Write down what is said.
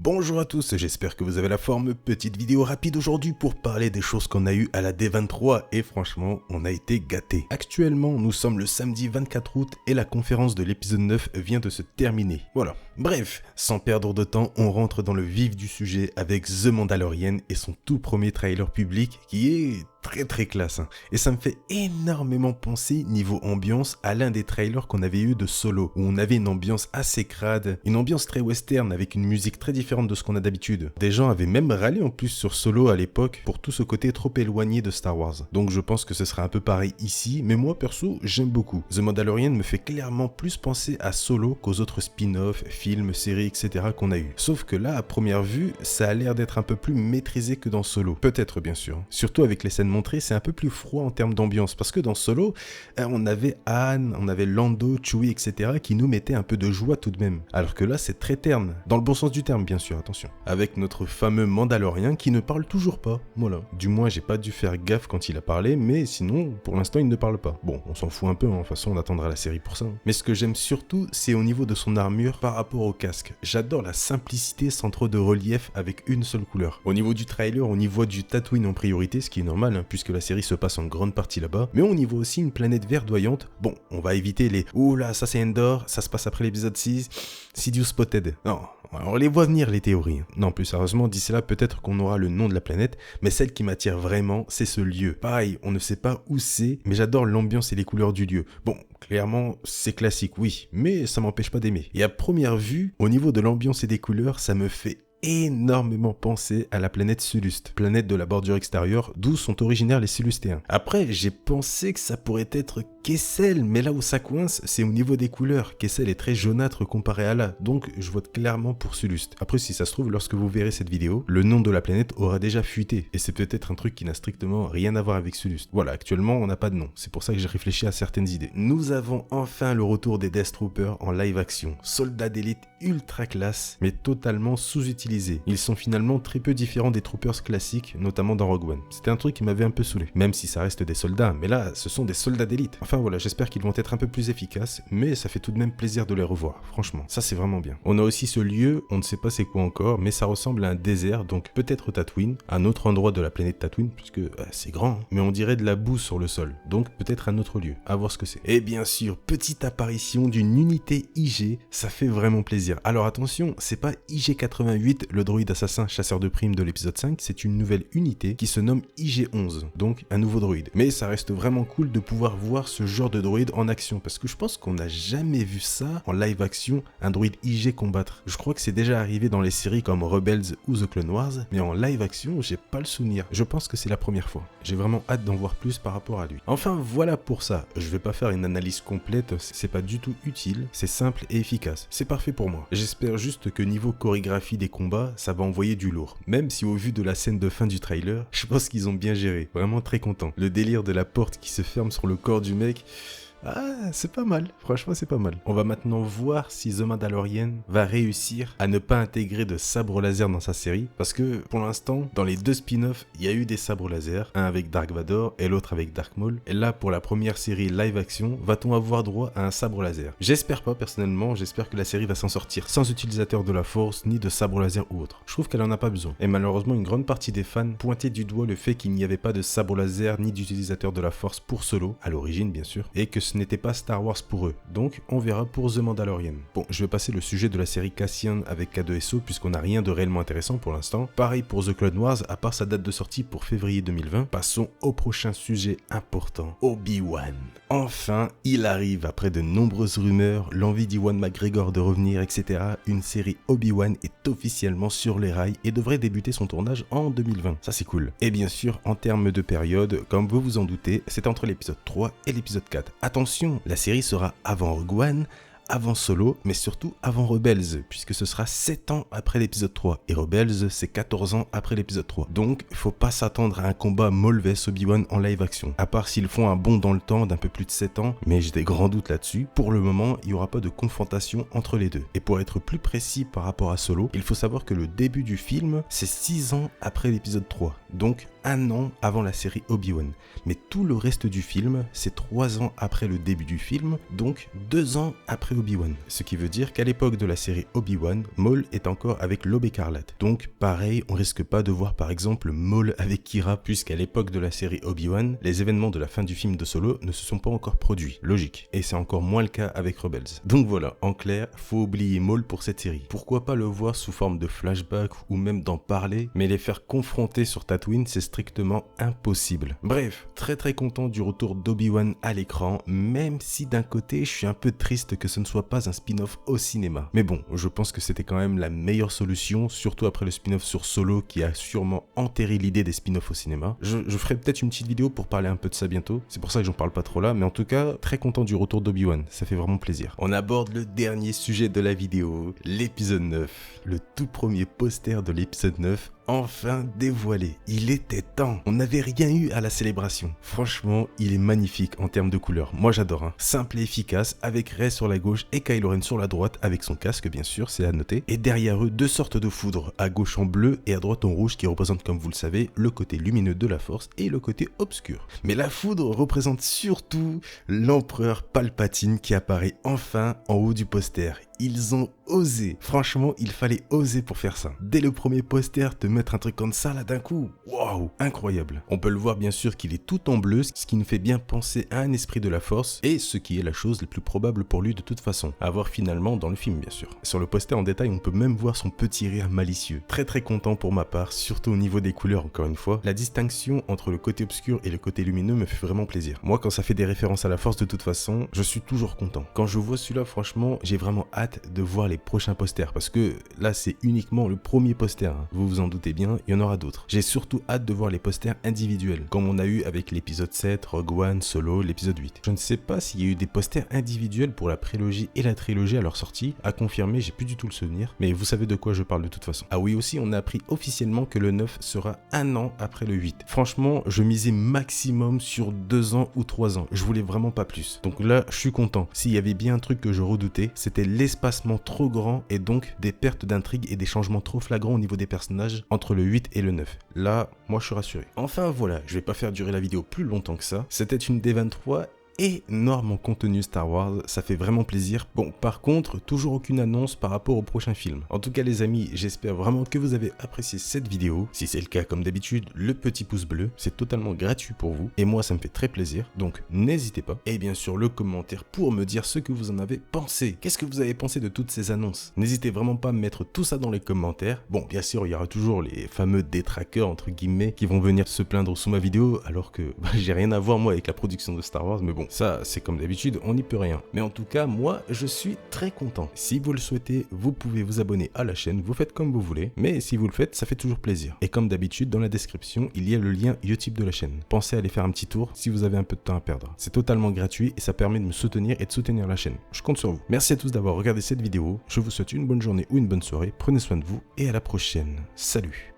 Bonjour à tous, j'espère que vous avez la forme. Petite vidéo rapide aujourd'hui pour parler des choses qu'on a eues à la D23 et franchement, on a été gâtés. Actuellement, nous sommes le samedi 24 août et la conférence de l'épisode 9 vient de se terminer. Voilà. Bref, sans perdre de temps, on rentre dans le vif du sujet avec The Mandalorian et son tout premier trailer public qui est très classe. Et ça me fait énormément penser niveau ambiance à l'un des trailers qu'on avait eu de Solo, où on avait une ambiance assez crade, une ambiance très western avec une musique très différente de ce qu'on a d'habitude. Des gens avaient même râlé en plus sur Solo à l'époque pour tout ce côté trop éloigné de Star Wars. Donc je pense que ce sera un peu pareil ici, mais moi perso j'aime beaucoup. The Mandalorian me fait clairement plus penser à Solo qu'aux autres spin-offs, films, séries, etc. qu'on a eu. Sauf que là, à première vue, ça a l'air d'être un peu plus maîtrisé que dans Solo. Peut-être bien sûr. Surtout avec les scènes montrées, c'est un peu plus froid en termes d'ambiance, parce que dans Solo, on avait Han, on avait Lando, Chewie, etc. qui nous mettaient un peu de joie tout de même. Alors que là, c'est très terne, dans le bon sens du terme bien sûr, attention. Avec notre fameux Mandalorien qui ne parle toujours pas, voilà. Du moins, j'ai pas dû faire gaffe quand il a parlé, mais sinon, pour l'instant, il ne parle pas. Bon, on s'en fout un peu, de toute façon, on attendra la série pour ça. Mais ce que j'aime surtout, c'est au niveau de son armure par rapport au casque. J'adore la simplicité sans trop de relief avec une seule couleur. Au niveau du trailer, on y voit du Tatooine en priorité, ce qui est normal, puisque la série se passe en grande partie là-bas, mais on y voit aussi une planète verdoyante. Bon, on va éviter les « Ouh là, ça c'est Endor, ça se passe après l'épisode 6, Sidious Spotted ». Non, on les voit venir les théories. Non, plus sérieusement, d'ici là, peut-être qu'on aura le nom de la planète, mais celle qui m'attire vraiment, c'est ce lieu. Pareil, on ne sait pas où c'est, mais j'adore l'ambiance et les couleurs du lieu. Bon, clairement, c'est classique, oui, mais ça m'empêche pas d'aimer. Et à première vue, au niveau de l'ambiance et des couleurs, ça me fait énormément penser à la planète Sulust, planète de la bordure extérieure d'où sont originaires les Sulustéens. Après, j'ai pensé que ça pourrait être Kessel, mais là où ça coince, c'est au niveau des couleurs. Kessel est très jaunâtre comparé à là, donc je vote clairement pour Sulust. Après, si ça se trouve, lorsque vous verrez cette vidéo, le nom de la planète aura déjà fuité, et c'est peut-être un truc qui n'a strictement rien à voir avec Sulust. Voilà, actuellement, on n'a pas de nom, c'est pour ça que j'ai réfléchi à certaines idées. Nous avons enfin le retour des Death Troopers en live action, soldats d'élite ultra classe, mais totalement sous-utilisés. Ils sont finalement très peu différents des Troopers classiques, notamment dans Rogue One. C'était un truc qui m'avait un peu saoulé, même si ça reste des soldats, mais là, ce sont des soldats d'élite. Enfin voilà, j'espère qu'ils vont être un peu plus efficaces, mais ça fait tout de même plaisir de les revoir, franchement, ça c'est vraiment bien. On a aussi ce lieu, on ne sait pas c'est quoi encore, mais ça ressemble à un désert, donc peut-être Tatooine, un autre endroit de la planète Tatooine, puisque c'est grand, mais on dirait de la boue sur le sol, donc peut-être un autre lieu, à voir ce que c'est. Et bien sûr, petite apparition d'une unité IG, ça fait vraiment plaisir. Alors attention, c'est pas IG-88, le droïde assassin chasseur de primes de l'épisode 5, c'est une nouvelle unité qui se nomme IG-11, donc un nouveau droïde. Mais ça reste vraiment cool de pouvoir voir ce genre de droïde en action, parce que je pense qu'on n'a jamais vu ça en live action, un droïde IG combattre. Je crois que c'est déjà arrivé dans les séries comme Rebels ou The Clone Wars, mais en live action, j'ai pas le souvenir. Je pense que c'est la première fois. J'ai vraiment hâte d'en voir plus par rapport à lui. Enfin, voilà pour ça. Je vais pas faire une analyse complète, c'est pas du tout utile, c'est simple et efficace. C'est parfait pour moi. J'espère juste que niveau chorégraphie des combats, ça va envoyer du lourd. Même si au vu de la scène de fin du trailer, je pense qu'ils ont bien géré. Vraiment très content. Le délire de la porte qui se ferme sur le corps du mec... Ah, c'est pas mal, franchement c'est pas mal. On va maintenant voir si The Mandalorian va réussir à ne pas intégrer de sabre laser dans sa série, parce que pour l'instant, dans les deux spin-offs, il y a eu des sabres laser, un avec Dark Vador et l'autre avec Dark Maul, et là pour la première série live action, va-t-on avoir droit à un sabre laser? J'espère pas personnellement, j'espère que la série va s'en sortir sans utilisateur de la force, ni de sabre laser ou autre. Je trouve qu'elle en a pas besoin. Et malheureusement, une grande partie des fans pointaient du doigt le fait qu'il n'y avait pas de sabre laser ni d'utilisateur de la force pour Solo, à l'origine bien sûr, et que ce n'était pas Star Wars pour eux, donc on verra pour The Mandalorian. Bon, je vais passer le sujet de la série Cassian avec K2SO puisqu'on n'a rien de réellement intéressant pour l'instant. Pareil pour The Clone Wars, à part sa date de sortie pour février 2020. Passons au prochain sujet important, Obi-Wan. Enfin, il arrive après de nombreuses rumeurs, l'envie d'Ewan McGregor de revenir, etc. Une série Obi-Wan est officiellement sur les rails et devrait débuter son tournage en 2020. Ça c'est cool. Et bien sûr, en termes de période, comme vous vous en doutez, c'est entre l'épisode 3 et l'épisode 4. Attention, la série sera avant Rogue One, avant Solo, mais surtout avant Rebels, puisque ce sera 7 ans après l'épisode 3, et Rebels c'est 14 ans après l'épisode 3. Donc, faut pas s'attendre à un combat Maul vs Obi-Wan en live action, à part s'ils font un bond dans le temps d'un peu plus de 7 ans, mais j'ai des grands doutes là-dessus. Pour le moment, il n'y aura pas de confrontation entre les deux. Et pour être plus précis par rapport à Solo, il faut savoir que le début du film, c'est 6 ans après l'épisode 3, donc 1 an avant la série Obi-Wan. Mais tout le reste du film, c'est 3 ans après le début du film, donc 2 ans après Obi-Wan. Ce qui veut dire qu'à l'époque de la série Obi-Wan, Maul est encore avec l'Aube écarlate. Donc pareil, on risque pas de voir par exemple Maul avec Kira, puisqu'à l'époque de la série Obi-Wan, les événements de la fin du film de Solo ne se sont pas encore produits. Logique. Et c'est encore moins le cas avec Rebels. Donc voilà, en clair, faut oublier Maul pour cette série. Pourquoi pas le voir sous forme de flashback ou même d'en parler, mais les faire confronter sur Tatooine, c'est strictement impossible. Bref, très content du retour d'Obi-Wan à l'écran, même si d'un côté, je suis un peu triste que ce ne soit pas un spin-off au cinéma. Mais bon, je pense que c'était quand même la meilleure solution, surtout après le spin-off sur Solo qui a sûrement enterré l'idée des spin-offs au cinéma. Je ferai peut-être une petite vidéo pour parler un peu de ça bientôt, c'est pour ça que j'en parle pas trop là, mais en tout cas, très content du retour d'Obi-Wan, ça fait vraiment plaisir. On aborde le dernier sujet de la vidéo, l'épisode 9, le tout premier poster de l'épisode 9, enfin dévoilé. Il était temps. On n'avait rien eu à la célébration. Franchement, il est magnifique en termes de couleurs. Moi j'adore. Hein. Simple et efficace, avec Rey sur la gauche et Kylo Ren sur la droite, avec son casque bien sûr, c'est à noter. Et derrière eux, deux sortes de foudres, à gauche en bleu et à droite en rouge, qui représentent, comme vous le savez, le côté lumineux de la Force et le côté obscur. Mais la foudre représente surtout l'empereur Palpatine qui apparaît enfin en haut du poster. Ils ont osé. Franchement, il fallait oser pour faire ça. Dès le premier poster, te mettre un truc comme ça là d'un coup. Waouh, incroyable. On peut le voir bien sûr qu'il est tout en bleu, ce qui nous fait bien penser à un esprit de la Force et ce qui est la chose la plus probable pour lui de toute façon. À voir finalement dans le film bien sûr. Sur le poster en détail, on peut même voir son petit rire malicieux. Très content pour ma part, surtout au niveau des couleurs encore une fois. La distinction entre le côté obscur et le côté lumineux me fait vraiment plaisir. Moi quand ça fait des références à la Force de toute façon, je suis toujours content. Quand je vois celui-là, franchement, j'ai vraiment hâte de voir les prochains posters parce que là c'est uniquement le premier poster, hein. Vous vous en doutez bien, il y en aura d'autres. J'ai surtout hâte de voir les posters individuels comme on a eu avec l'épisode 7, Rogue One, Solo, l'épisode 8. Je ne sais pas s'il y a eu des posters individuels pour la prélogie et la trilogie à leur sortie, à confirmer, j'ai plus du tout le souvenir, mais vous savez de quoi je parle de toute façon. Ah oui aussi, on a appris officiellement que le 9 sera un an après le 8. Franchement, je misais maximum sur 2 ans ou 3 ans, je voulais vraiment pas plus. Donc là, je suis content. S'il y avait bien un truc que je redoutais, c'était l'espacement trop grand et donc des pertes d'intrigue et des changements trop flagrants au niveau des personnages entre le 8 et le 9. Là, moi je suis rassuré. Enfin voilà, je vais pas faire durer la vidéo plus longtemps que ça. C'était une D23 énorme en contenu Star Wars, ça fait vraiment plaisir. Bon, par contre, toujours aucune annonce par rapport au prochain film. En tout cas les amis, j'espère vraiment que vous avez apprécié cette vidéo. Si c'est le cas, comme d'habitude, le petit pouce bleu, c'est totalement gratuit pour vous. Et moi, ça me fait très plaisir, donc n'hésitez pas. Et bien sûr, le commentaire pour me dire ce que vous en avez pensé. Qu'est-ce que vous avez pensé de toutes ces annonces? N'hésitez vraiment pas à mettre tout ça dans les commentaires. Bon, bien sûr, il y aura toujours les fameux détraqueurs, entre guillemets, qui vont venir se plaindre sous ma vidéo, alors que j'ai rien à voir moi avec la production de Star Wars, mais bon. Ça, c'est comme d'habitude, on n'y peut rien. Mais en tout cas, moi, je suis très content. Si vous le souhaitez, vous pouvez vous abonner à la chaîne, vous faites comme vous voulez. Mais si vous le faites, ça fait toujours plaisir. Et comme d'habitude, dans la description, il y a le lien Utip de la chaîne. Pensez à aller faire un petit tour si vous avez un peu de temps à perdre. C'est totalement gratuit et ça permet de me soutenir et de soutenir la chaîne. Je compte sur vous. Merci à tous d'avoir regardé cette vidéo. Je vous souhaite une bonne journée ou une bonne soirée. Prenez soin de vous et à la prochaine. Salut!